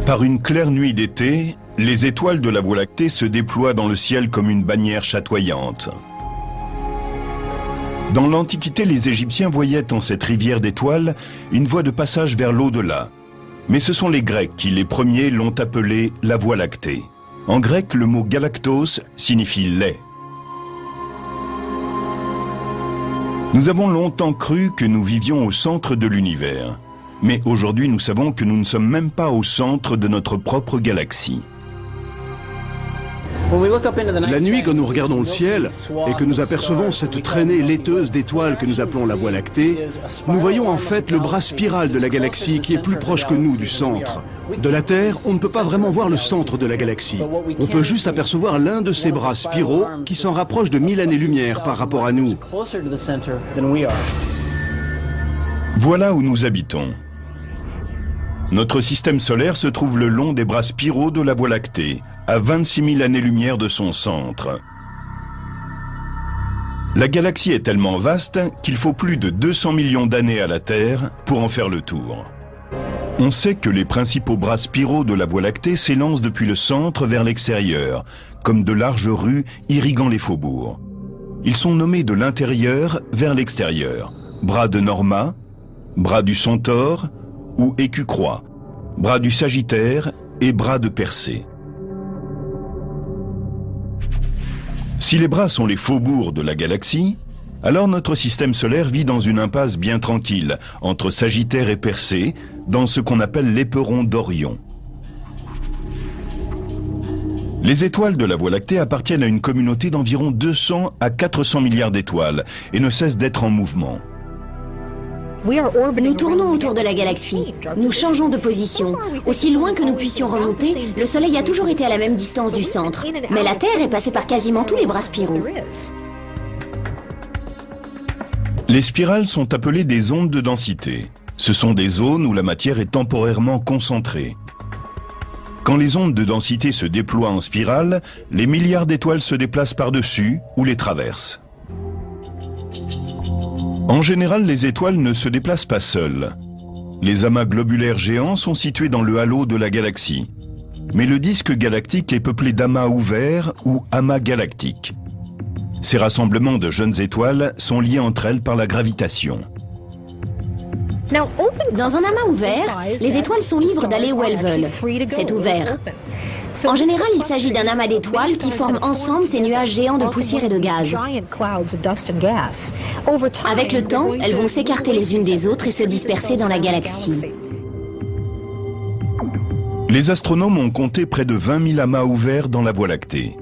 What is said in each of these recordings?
Par une claire nuit d'été, les étoiles de la Voie lactée se déploient dans le ciel comme une bannière chatoyante. Dans l'Antiquité, les Égyptiens voyaient en cette rivière d'étoiles une voie de passage vers l'au-delà. Mais ce sont les Grecs qui, les premiers, l'ont appelée la Voie lactée. En grec, le mot galactos signifie lait. Nous avons longtemps cru que nous vivions au centre de l'univers. Mais aujourd'hui, nous savons que nous ne sommes même pas au centre de notre propre galaxie. La nuit, quand nous regardons le ciel et que nous apercevons cette traînée laiteuse d'étoiles que nous appelons la Voie lactée, nous voyons en fait le bras spiral de la galaxie qui est plus proche que nous du centre. De la Terre, on ne peut pas vraiment voir le centre de la galaxie. On peut juste apercevoir l'un de ces bras spiraux qui s'en rapproche de 1000 années-lumière par rapport à nous. Voilà où nous habitons. Notre système solaire se trouve le long des bras spiraux de la Voie lactée, à 26 000 années-lumière de son centre. La galaxie est tellement vaste qu'il faut plus de 200 millions d'années à la Terre pour en faire le tour. On sait que les principaux bras spiraux de la Voie lactée s'élancent depuis le centre vers l'extérieur, comme de larges rues irriguant les faubourgs. Ils sont nommés de l'intérieur vers l'extérieur. Bras de Norma, bras du Centaure ou Écu-Croix, bras du Sagittaire et bras de Persée. Si les bras sont les faubourgs de la galaxie, alors notre système solaire vit dans une impasse bien tranquille, entre Sagittaire et Persée, dans ce qu'on appelle l'éperon d'Orion. Les étoiles de la Voie lactée appartiennent à une communauté d'environ 200 à 400 milliards d'étoiles et ne cessent d'être en mouvement. Nous tournons autour de la galaxie. Nous changeons de position. Aussi loin que nous puissions remonter, le Soleil a toujours été à la même distance du centre. Mais la Terre est passée par quasiment tous les bras spiraux. Les spirales sont appelées des ondes de densité. Ce sont des zones où la matière est temporairement concentrée. Quand les ondes de densité se déploient en spirale, les milliards d'étoiles se déplacent par-dessus ou les traversent. En général, les étoiles ne se déplacent pas seules. Les amas globulaires géants sont situés dans le halo de la galaxie. Mais le disque galactique est peuplé d'amas ouverts ou amas galactiques. Ces rassemblements de jeunes étoiles sont liés entre elles par la gravitation. Dans un amas ouvert, les étoiles sont libres d'aller où elles veulent. C'est ouvert. En général, il s'agit d'un amas d'étoiles qui forment ensemble ces nuages géants de poussière et de gaz. Avec le temps, elles vont s'écarter les unes des autres et se disperser dans la galaxie. Les astronomes ont compté près de 20 000 amas ouverts dans la Voie lactée.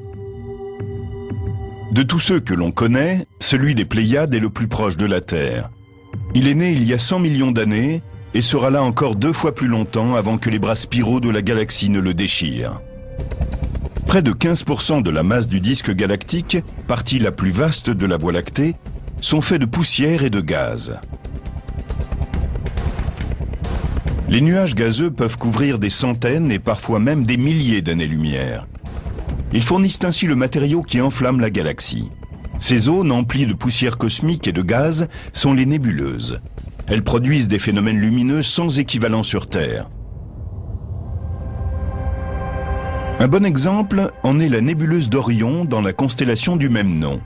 De tous ceux que l'on connaît, celui des Pléiades est le plus proche de la Terre. Il est né il y a 100 millions d'années et sera là encore 2 fois plus longtemps avant que les bras spiraux de la galaxie ne le déchirent. Près de 15% de la masse du disque galactique, partie la plus vaste de la Voie lactée, sont faits de poussière et de gaz. Les nuages gazeux peuvent couvrir des centaines et parfois même des milliers d'années-lumière. Ils fournissent ainsi le matériau qui enflamme la galaxie. Ces zones emplies de poussière cosmique et de gaz sont les nébuleuses. Elles produisent des phénomènes lumineux sans équivalent sur Terre. Un bon exemple en est la nébuleuse d'Orion dans la constellation du même nom.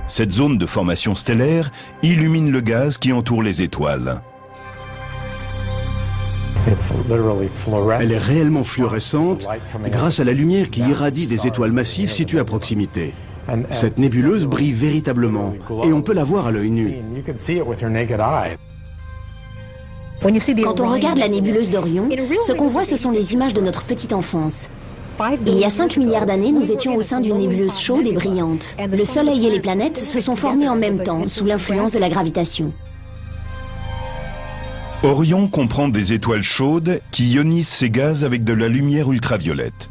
Cette zone de formation stellaire illumine le gaz qui entoure les étoiles. Elle est réellement fluorescente grâce à la lumière qui irradie des étoiles massives situées à proximité. Cette nébuleuse brille véritablement et on peut la voir à l'œil nu. Quand on regarde la nébuleuse d'Orion, ce qu'on voit, ce sont les images de notre petite enfance. Il y a 5 milliards d'années, nous étions au sein d'une nébuleuse chaude et brillante. Le Soleil et les planètes se sont formés en même temps, sous l'influence de la gravitation. Orion comprend des étoiles chaudes qui ionisent ces gaz avec de la lumière ultraviolette.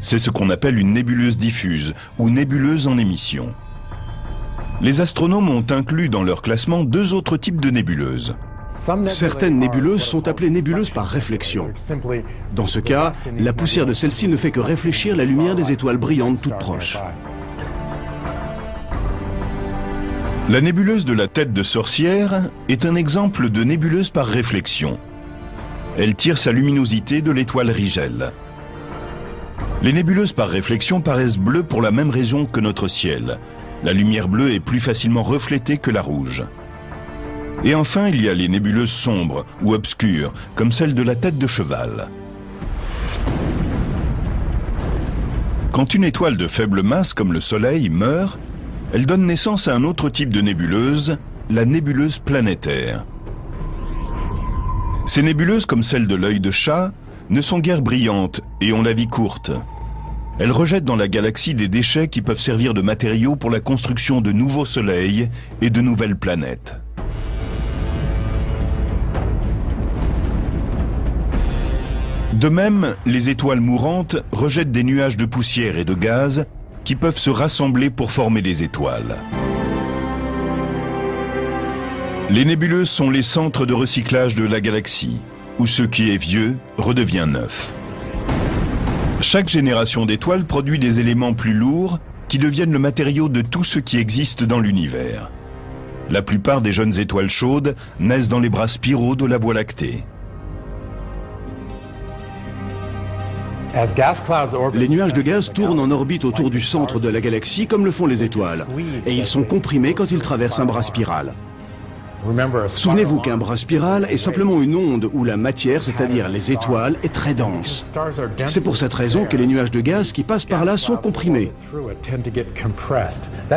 C'est ce qu'on appelle une nébuleuse diffuse ou nébuleuse en émission. Les astronomes ont inclus dans leur classement 2 autres types de nébuleuses. Certaines nébuleuses sont appelées nébuleuses par réflexion. Dans ce cas, la poussière de celle-ci ne fait que réfléchir la lumière des étoiles brillantes toutes proches. La nébuleuse de la tête de sorcière est un exemple de nébuleuse par réflexion. Elle tire sa luminosité de l'étoile Rigel. Les nébuleuses par réflexion paraissent bleues pour la même raison que notre ciel. La lumière bleue est plus facilement reflétée que la rouge. Et enfin, il y a les nébuleuses sombres ou obscures, comme celle de la tête de cheval. Quand une étoile de faible masse, comme le Soleil, meurt, elle donne naissance à un autre type de nébuleuse, la nébuleuse planétaire. Ces nébuleuses, comme celle de l'œil de chat, ne sont guère brillantes et ont la vie courte. Elles rejettent dans la galaxie des déchets qui peuvent servir de matériaux pour la construction de nouveaux soleils et de nouvelles planètes. De même, les étoiles mourantes rejettent des nuages de poussière et de gaz qui peuvent se rassembler pour former des étoiles. Les nébuleuses sont les centres de recyclage de la galaxie, où ce qui est vieux redevient neuf. Chaque génération d'étoiles produit des éléments plus lourds qui deviennent le matériau de tout ce qui existe dans l'univers. La plupart des jeunes étoiles chaudes naissent dans les bras spiraux de la Voie lactée. Les nuages de gaz tournent en orbite autour du centre de la galaxie comme le font les étoiles, et ils sont comprimés quand ils traversent un bras spiral. Souvenez-vous qu'un bras spiral est simplement une onde où la matière, c'est-à-dire les étoiles, est très dense. C'est pour cette raison que les nuages de gaz qui passent par là sont comprimés.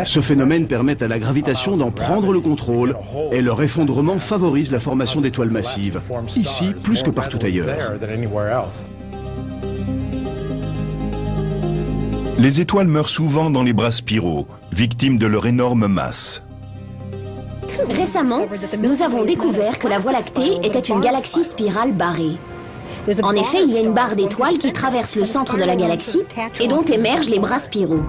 Ce phénomène permet à la gravitation d'en prendre le contrôle et leur effondrement favorise la formation d'étoiles massives, ici plus que partout ailleurs. Les étoiles meurent souvent dans les bras spiraux, victimes de leur énorme masse. Récemment, nous avons découvert que la Voie lactée était une galaxie spirale barrée. En effet, il y a une barre d'étoiles qui traverse le centre de la galaxie et dont émergent les bras spiraux.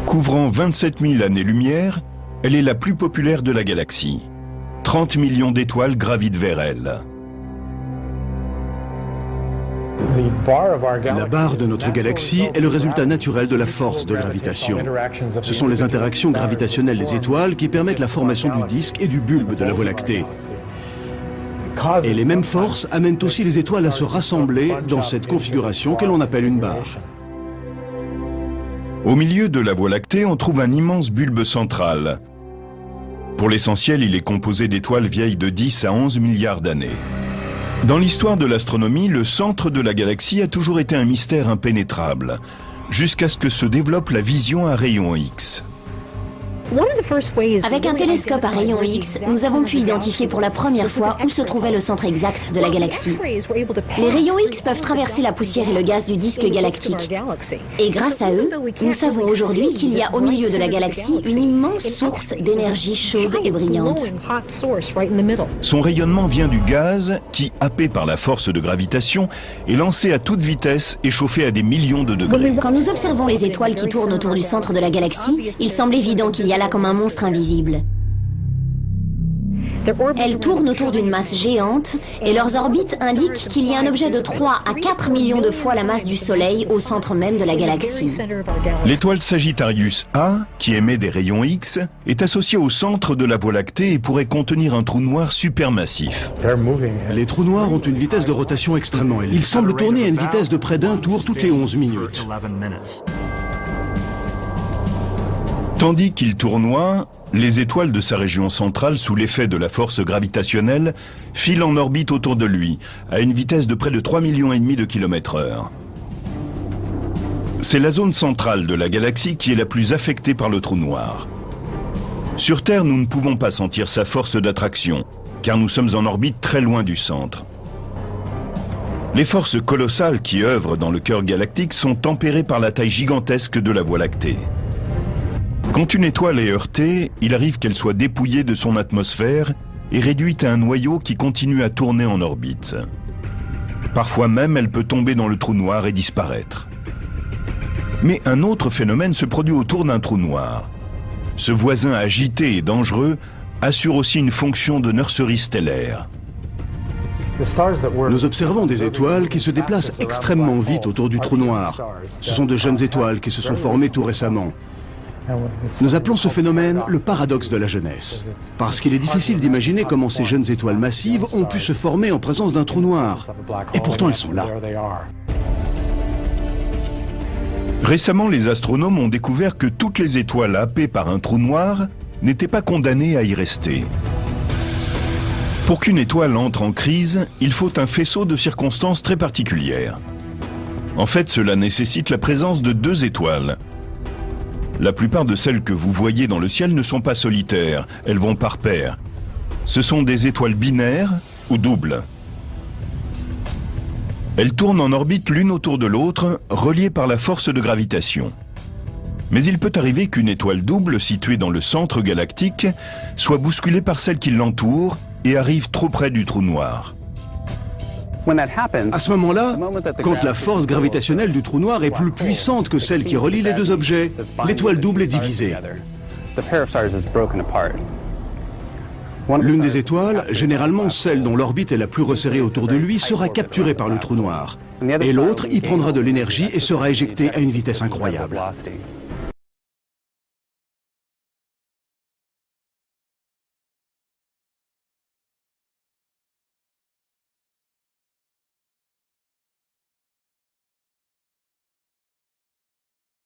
Couvrant 27 000 années-lumière, elle est la plus populaire de la galaxie. 30 millions d'étoiles gravitent vers elle. La barre de notre galaxie est le résultat naturel de la force de gravitation. Ce sont les interactions gravitationnelles des étoiles qui permettent la formation du disque et du bulbe de la Voie lactée. Et les mêmes forces amènent aussi les étoiles à se rassembler dans cette configuration que l'on appelle une barre. Au milieu de la Voie lactée, on trouve un immense bulbe central. Pour l'essentiel, il est composé d'étoiles vieilles de 10 à 11 milliards d'années. Dans l'histoire de l'astronomie, le centre de la galaxie a toujours été un mystère impénétrable, jusqu'à ce que se développe la vision à rayons X. Avec un télescope à rayons X, nous avons pu identifier pour la première fois où se trouvait le centre exact de la galaxie. Les rayons X peuvent traverser la poussière et le gaz du disque galactique. Et grâce à eux, nous savons aujourd'hui qu'il y a au milieu de la galaxie une immense source d'énergie chaude et brillante. Son rayonnement vient du gaz qui, happé par la force de gravitation, est lancé à toute vitesse et chauffé à des millions de degrés. Quand nous observons les étoiles qui tournent autour du centre de la galaxie, il semble évident qu'il y a là comme un monstre invisible. Elles tournent autour d'une masse géante et leurs orbites indiquent qu'il y a un objet de 3 à 4 millions de fois la masse du Soleil au centre même de la galaxie. L'étoile Sagittarius A, qui émet des rayons X, est associée au centre de la Voie lactée et pourrait contenir un trou noir supermassif. Les trous noirs ont une vitesse de rotation extrêmement élevée. Ils semblent tourner à une vitesse de près d'un tour toutes les 11 minutes. Tandis qu'il tournoie, les étoiles de sa région centrale, sous l'effet de la force gravitationnelle, filent en orbite autour de lui, à une vitesse de près de 3,5 millions de km/h. C'est la zone centrale de la galaxie qui est la plus affectée par le trou noir. Sur Terre, nous ne pouvons pas sentir sa force d'attraction, car nous sommes en orbite très loin du centre. Les forces colossales qui œuvrent dans le cœur galactique sont tempérées par la taille gigantesque de la Voie lactée. Quand une étoile est heurtée, il arrive qu'elle soit dépouillée de son atmosphère et réduite à un noyau qui continue à tourner en orbite. Parfois même, elle peut tomber dans le trou noir et disparaître. Mais un autre phénomène se produit autour d'un trou noir. Ce voisin agité et dangereux assure aussi une fonction de nurserie stellaire. Nous observons des étoiles qui se déplacent extrêmement vite autour du trou noir. Ce sont de jeunes étoiles qui se sont formées tout récemment. Nous appelons ce phénomène le paradoxe de la jeunesse, parce qu'il est difficile d'imaginer comment ces jeunes étoiles massives ont pu se former en présence d'un trou noir. Et pourtant elles sont là. Récemment, les astronomes ont découvert que toutes les étoiles happées par un trou noir n'étaient pas condamnées à y rester. Pour qu'une étoile entre en crise, il faut un faisceau de circonstances très particulières. En fait, cela nécessite la présence de deux étoiles. La plupart de celles que vous voyez dans le ciel ne sont pas solitaires, elles vont par paires. Ce sont des étoiles binaires ou doubles. Elles tournent en orbite l'une autour de l'autre, reliées par la force de gravitation. Mais il peut arriver qu'une étoile double située dans le centre galactique soit bousculée par celle qui l'entoure et arrive trop près du trou noir. À ce moment-là, quand la force gravitationnelle du trou noir est plus puissante que celle qui relie les deux objets, l'étoile double est divisée. L'une des étoiles, généralement celle dont l'orbite est la plus resserrée autour de lui, sera capturée par le trou noir. Et l'autre y prendra de l'énergie et sera éjectée à une vitesse incroyable.